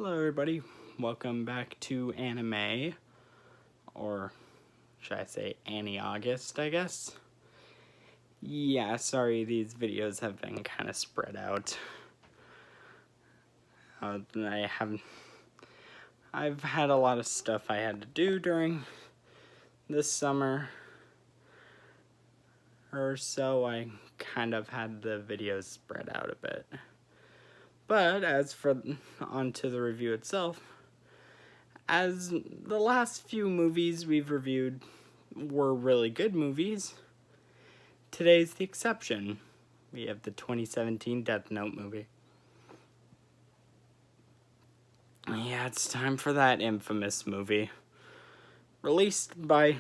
Hello everybody, welcome back to anime, or should I say Annie-August, I guess? Yeah, sorry, these videos have been kind of spread out. I've had a lot of stuff I had to do during this summer, or so I kind of had the videos spread out a bit. But as for onto the review itself, as the last few movies we've reviewed were really good movies, today's the exception. We have the 2017 Death Note movie. Yeah, it's time for that infamous movie. Released by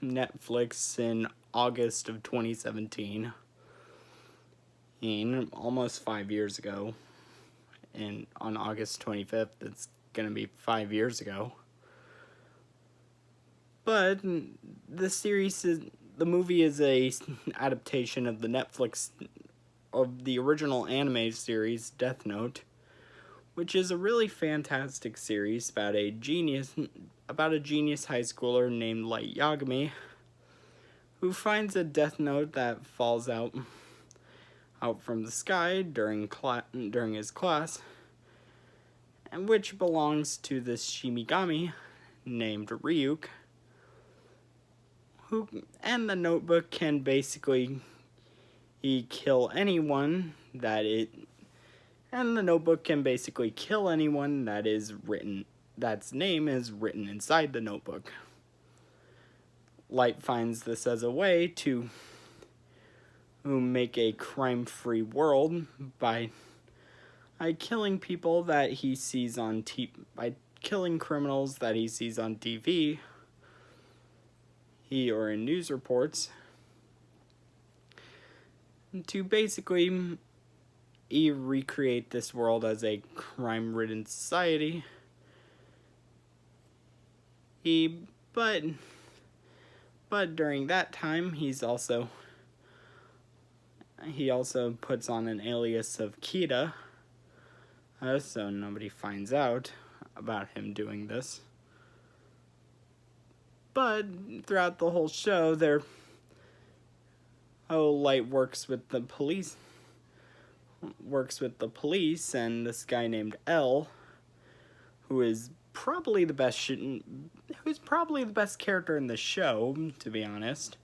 Netflix in August of 2017. Almost 5 years ago. And on August 25th, it's gonna be 5 years ago. But the movie is a adaptation of the original anime series Death Note, which is a really fantastic series about a genius high schooler named Light Yagami, who finds a death note that falls out from the sky during his class, and which belongs to this Shimigami named Ryuk. And the notebook can basically kill anyone that's name is written inside the notebook. Light finds this as a way to make a crime-free world by killing people that he sees by killing criminals that he sees on TV or in news reports, to basically recreate this world as a crime-ridden society. But during that time, he also puts on an alias of Kira, so nobody finds out about him doing this. But throughout the whole show, Light works with the police, and this guy named L, who is probably the best character in the show, to be honest.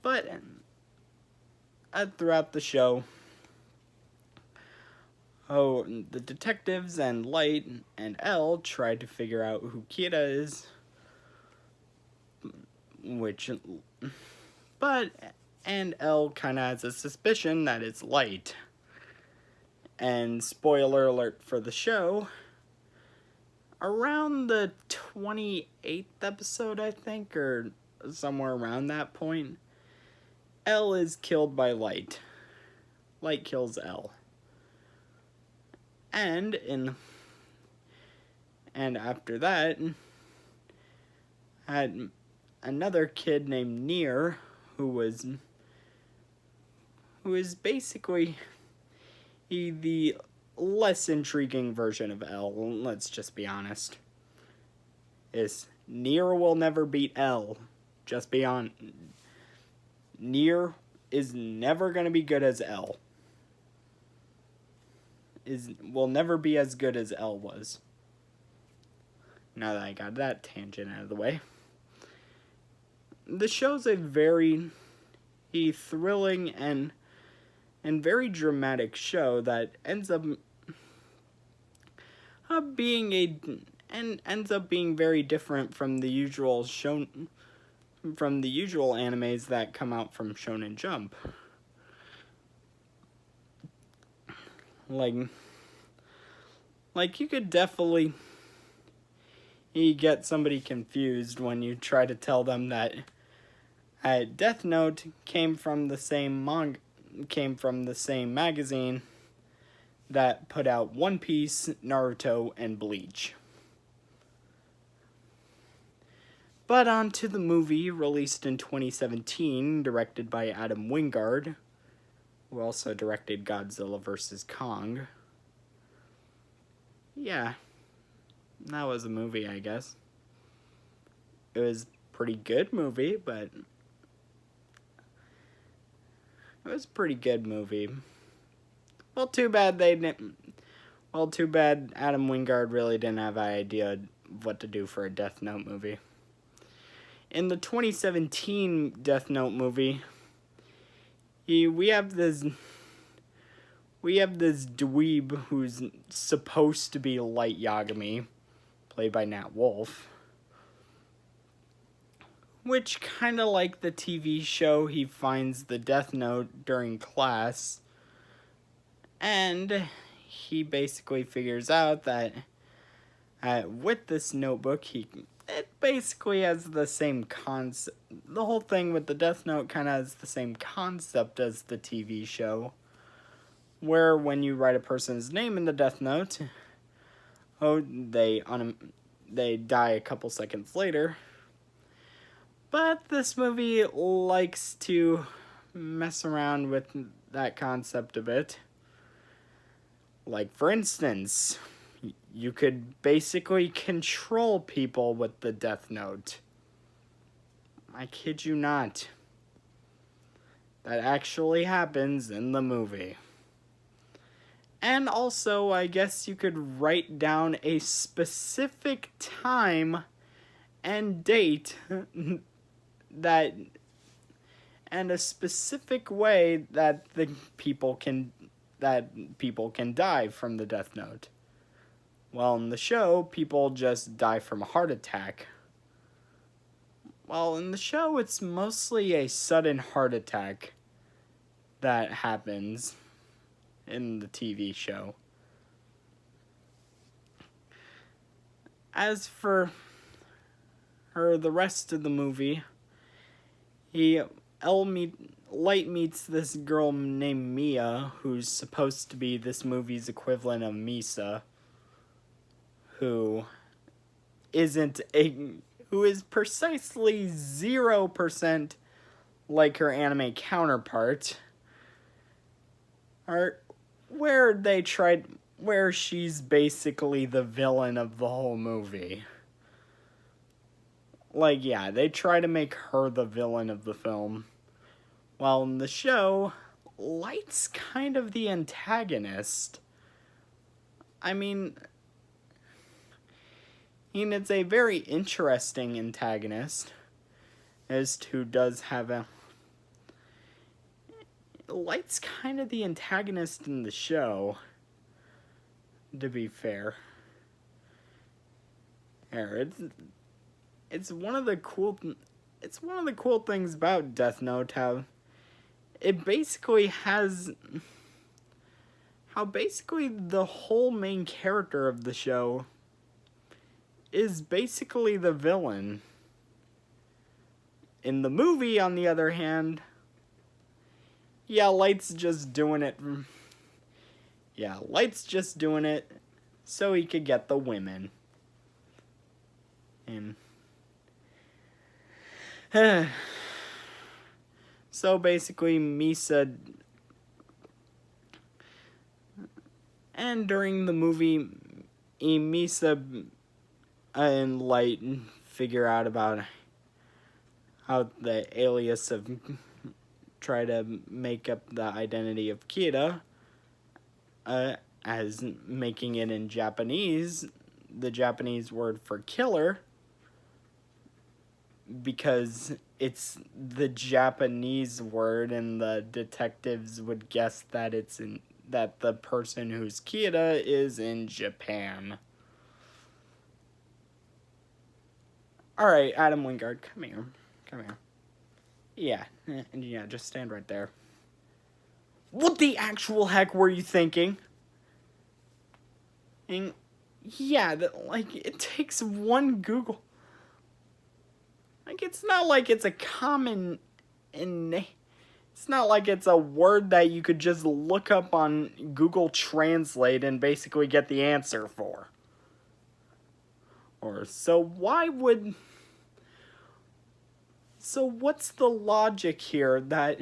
But throughout the show, the detectives and Light and L try to figure out who Kira is, and L kind of has a suspicion that it's Light. And spoiler alert for the show, around the 28th episode, I think, or somewhere around that point, L is killed by Light. Light kills L. And after that, had another kid named Nier, who is basically the less intriguing version of L, let's just be honest. Nier will never beat L. Just be on. Nier is never gonna be good as L. Will never be as good as L was. Now that I got that tangent out of the way. The show's a very thrilling and very dramatic show that ends up being very different from the usual animes that come out from Shonen Jump. Like you could definitely get somebody confused when you try to tell them that Death Note came from the same magazine that put out One Piece, Naruto, and Bleach. But on to the movie, released in 2017, directed by Adam Wingard, who also directed Godzilla vs. Kong. yeah, that was a movie, I guess. It was a pretty good movie, but it was a pretty good movie. Well, too bad they didn't. Well, too bad Adam Wingard really didn't have an idea of what to do for a Death Note movie. In the 2017 Death Note movie, we have this dweeb who's supposed to be Light Yagami, played by Nat Wolff. Which, kind of like the TV show, he finds the Death Note during class. And he basically figures out that with this notebook, it basically has the same concept. The whole thing with the Death Note kind of has the same concept as the TV show. Where when you write a person's name in the Death Note, they die a couple seconds later. But this movie likes to mess around with that concept a bit. Like, for instance, you could basically control people with the Death Note. I kid you not. That actually happens in the movie. And also, I guess you could write down a specific time and date and a specific way that people can die from the Death Note. Well, in the show, people just die from a heart attack. Well, in the show, it's mostly a sudden heart attack that happens in the TV show. As for the rest of the movie, Light meets this girl named Mia, who's supposed to be this movie's equivalent of Misa, who is precisely 0% like her anime counterpart, where she's basically the villain of the whole movie. Like, yeah, they try to make her the villain of the film. While in the show, Light's kind of the antagonist. I mean, it's a very interesting antagonist, as to does have a... Light's kind of the antagonist in the show, to be fair. It's one of the cool things about Death Note, how basically the whole main character of the show is basically the villain. In the movie, on the other hand, yeah, Light's just doing it so he could get the women. And so basically, Misa, and during the movie, Misa and Light figure out about how the alias of try to make up the identity of Kira, as making it in Japanese, the Japanese word for killer, because it's the Japanese word, and the detectives would guess that that the person who's Kira is in Japan. Alright, Adam Wingard, come here. Yeah, just stand right there. What the actual heck were you thinking? And yeah, it takes one Google. It's not like it's a common it's not like it's a word that you could just look up on Google Translate and basically get the answer for. So what's the logic here that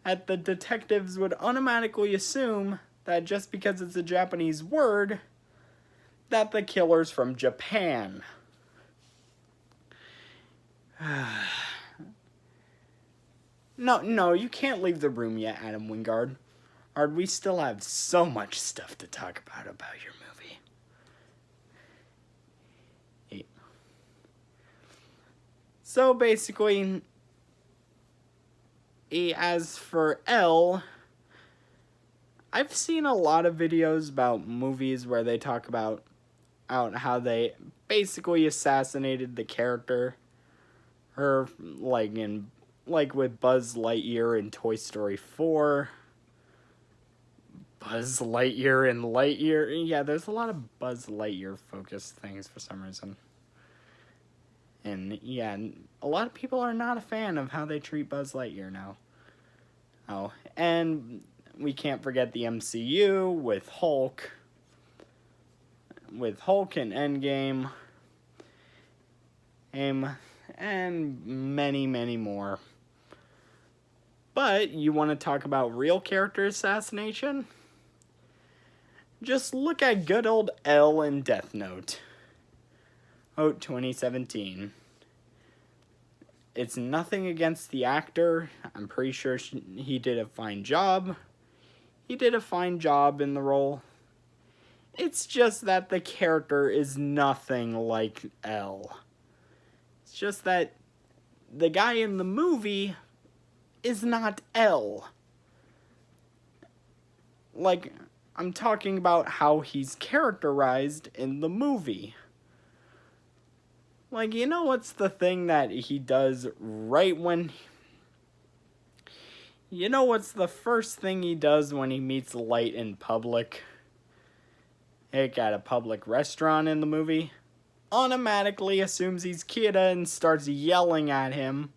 the detectives would automatically assume that just because it's a Japanese word, that the killer's from Japan. No, you can't leave the room yet, Adam Wingard. We still have so much stuff to talk about your movie. So basically, as for L, I've seen a lot of videos about movies where they talk about how they basically assassinated the character. Her, like with Buzz Lightyear in Toy Story 4. Buzz Lightyear in Lightyear. Yeah, there's a lot of Buzz Lightyear focused things for some reason. And yeah, a lot of people are not a fan of how they treat Buzz Lightyear now. Oh, and we can't forget the MCU with Hulk. With Hulk and Endgame. And many, many more. But you want to talk about real character assassination? Just look at good old L in Death Note. 2017. It's nothing against the actor. I'm pretty sure he did a fine job. He did a fine job in the role. It's just that the character is nothing like L. It's just that the guy in the movie is not L. Like, I'm talking about how he's characterized in the movie. Like, you know what's the thing that he does right when... You know what's the first thing he does when he meets Light in public? Like at a public restaurant in the movie? Automatically assumes he's Kira and starts yelling at him.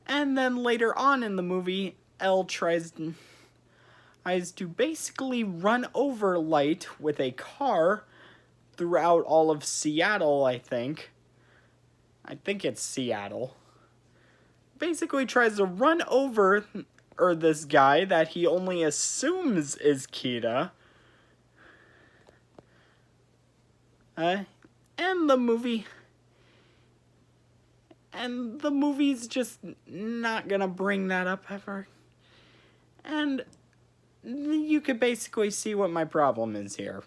And then later on in the movie, L tries to basically run over Light with a car throughout all of Seattle, I think. I think it's Seattle. Basically tries to run over this guy that he only assumes is Kira. And the movie's just not gonna bring that up ever. And you could basically see what my problem is here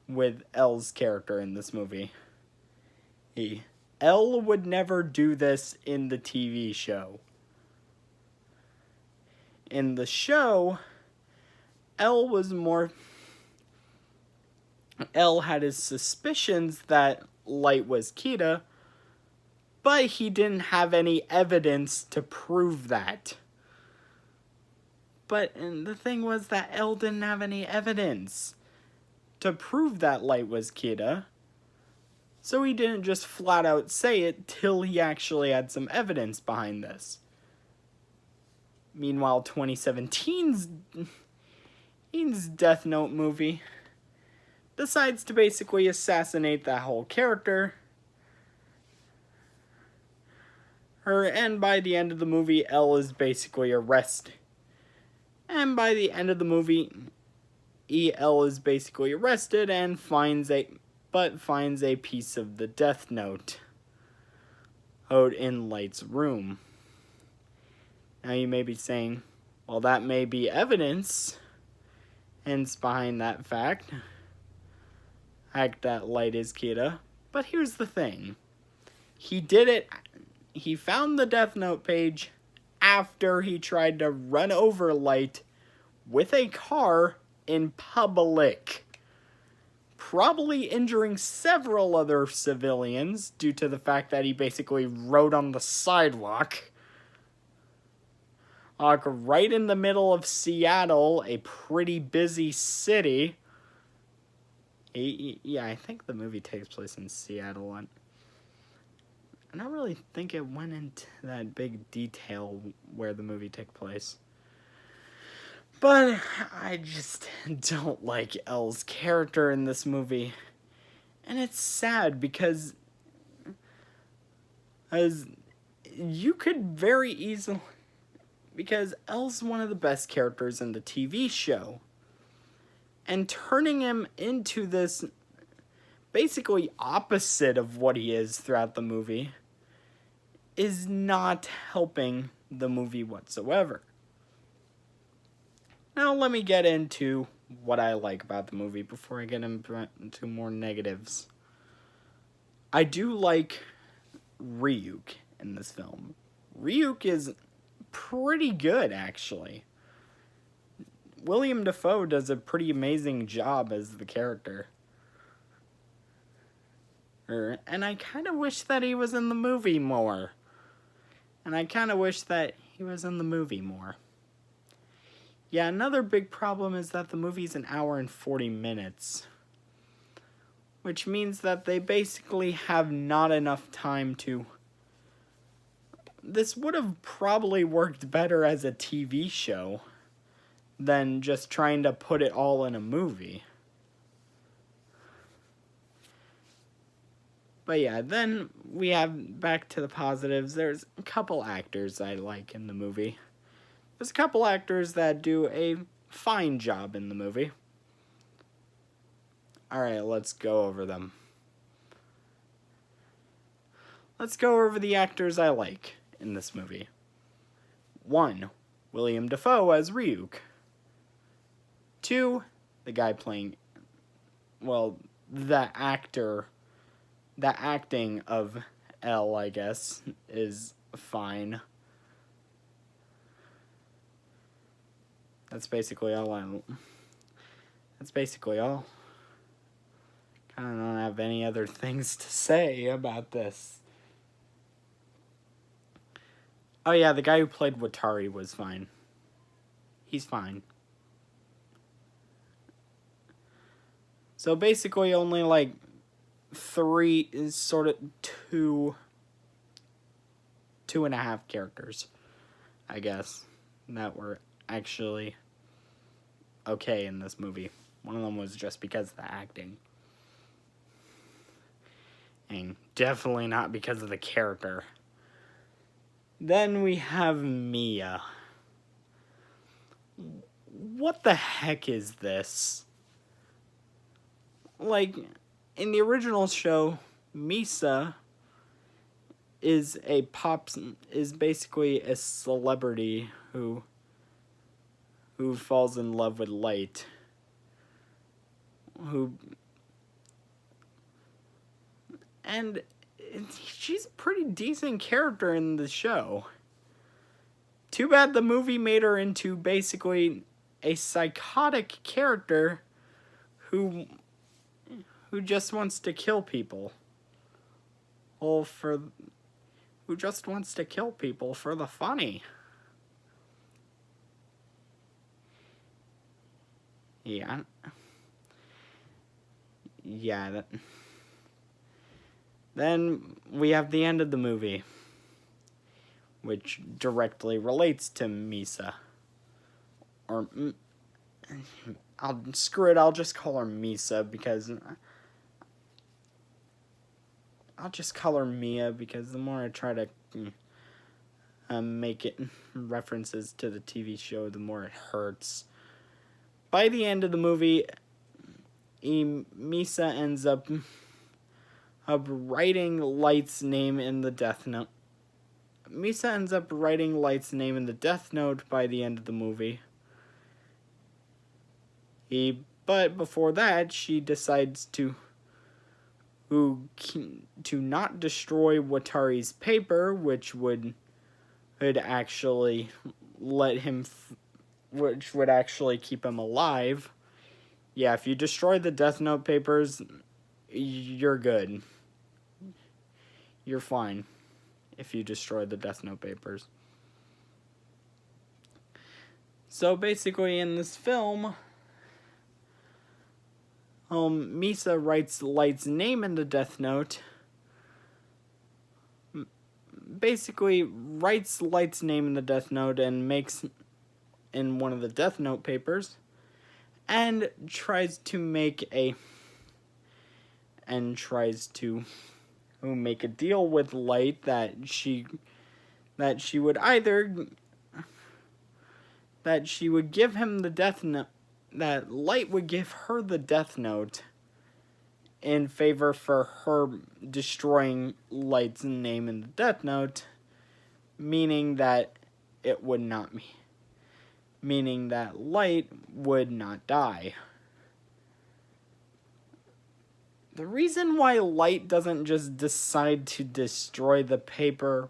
with L's character in this movie. L would never do this in the TV show. In the show, L had his suspicions that Light was Kira, but he didn't have any evidence to prove that. And the thing was that L didn't have any evidence to prove that Light was Kira, so he didn't just flat out say it till he actually had some evidence behind this. Meanwhile, 2017's Death Note movie decides to basically assassinate that whole character. And by the end of the movie, L is basically arrested. And by the end of the movie, EL is basically arrested and finds a piece of the Death Note out in Light's room. Now you may be saying, well, that may be evidence, hence behind that fact that Light is Kira. But here's the thing. He found the Death Note page after he tried to run over Light with a car in public, probably injuring several other civilians due to the fact that he basically rode on the sidewalk. Right in the middle of Seattle, a pretty busy city. Yeah, I think the movie takes place in Seattle. And I don't really think it went into that big detail where the movie took place. But I just don't like L's character in this movie. And it's sad because you could very easily... Because L's one of the best characters in the TV show. and turning him into this basically opposite of what he is throughout the movie is not helping the movie whatsoever. Now let me get into what I like about the movie before I get into more negatives. I do like Ryuk in this film. Ryuk is pretty good, actually. William Dafoe does a pretty amazing job as the character. And I kind of wish that he was in the movie more. Yeah, another big problem is that the movie's an hour and 40 minutes. Which means that they basically have not enough time to... This would have probably worked better as a TV show than just trying to put it all in a movie. But yeah, then we have back to the positives. There's a couple actors I like in the movie. There's a couple actors that do a fine job in the movie. Alright, let's go over them. Let's go over the actors I like in this movie. 1. William Dafoe as Ryuk. 2. The guy playing... Well, the acting of L, I guess, is fine. That's basically all. I don't have any other things to say about this. Oh yeah, the guy who played Watari was fine. He's fine. So basically only like 3 is sort of 2.5 characters, I guess, that were actually okay in this movie. One of them was just because of the acting. And definitely not because of the character. Then we have Mia. What the heck is this? Like, in the original show, Misa is basically a celebrity who falls in love with Light. And she's a pretty decent character in the show. Too bad the movie made her into basically a psychotic character who just wants to kill people. Who just wants to kill people for the funny. Yeah. Then we have the end of the movie, which directly relates to Misa. Or, screw it, I'll just call her Misa because... I'll just call her Mia because the more I try to make it references to the TV show, the more it hurts. By the end of the movie, Misa ends up writing Light's name in the Death Note. Misa ends up writing Light's name in the Death Note by the end of the movie. But before that, she decides to not destroy Watari's paper, which would actually which would actually keep him alive. Yeah, if you destroy the Death Note papers, you're good. You're fine if you destroy the Death Note papers. So basically in this film, Misa writes Light's name in the Death Note. Basically writes Light's name in the Death Note and makes in one of the Death Note papers, and tries to make a deal with Light that she would give him the Death Note. that Light would give her the Death Note in favor for her destroying Light's name in the Death Note, meaning that it would not be. Meaning that Light would not die. The reason why Light doesn't just decide to destroy the paper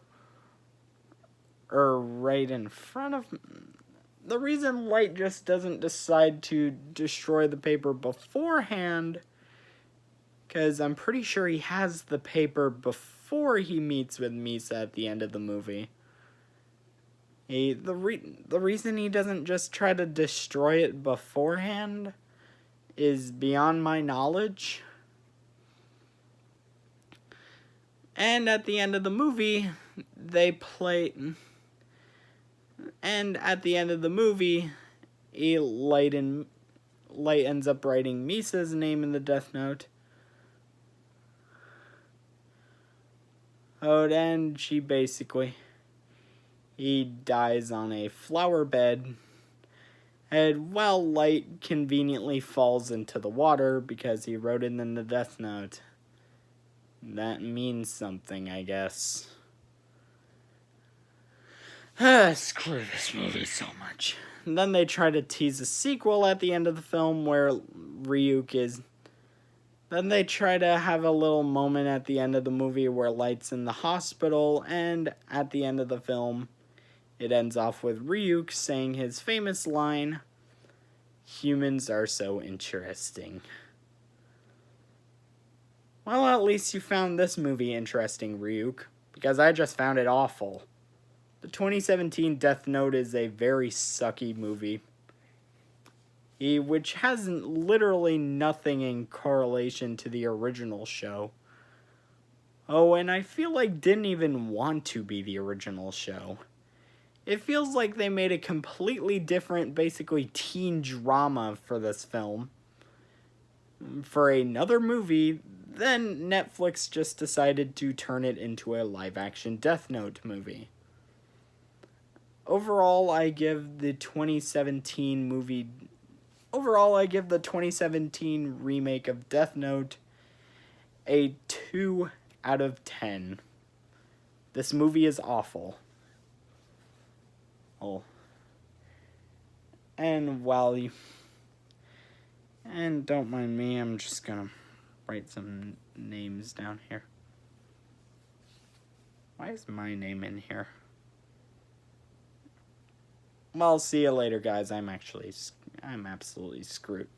right in front of... The reason Light just doesn't decide to destroy the paper beforehand, because I'm pretty sure he has the paper before he meets with Misa at the end of the movie. The reason he doesn't just try to destroy it beforehand is beyond my knowledge. And at the end of the movie, Light ends up writing Misa's name in the Death Note. And he dies on a flower bed, and while Light conveniently falls into the water because he wrote it in the Death Note. That means something, I guess. Screw this movie so much. And then they try to tease a sequel at the end of the film where Ryuk is... Then they try to have a little moment at the end of the movie where Light's in the hospital, and at the end of the film, it ends off with Ryuk saying his famous line, "Humans are so interesting." Well, at least you found this movie interesting, Ryuk, because I just found it awful. The 2017 Death Note is a very sucky movie, which has literally nothing in correlation to the original show. Oh, and I feel like didn't even want to be the original show. It feels like they made a completely different, basically teen drama for this film. For another movie, then Netflix just decided to turn it into a live-action Death Note movie. Overall, I give the 2017 remake of Death Note a 2 out of 10. This movie is awful. Oh. And don't mind me, I'm just gonna write some names down here. Why is my name in here? Well, see you later, guys. I'm absolutely screwed.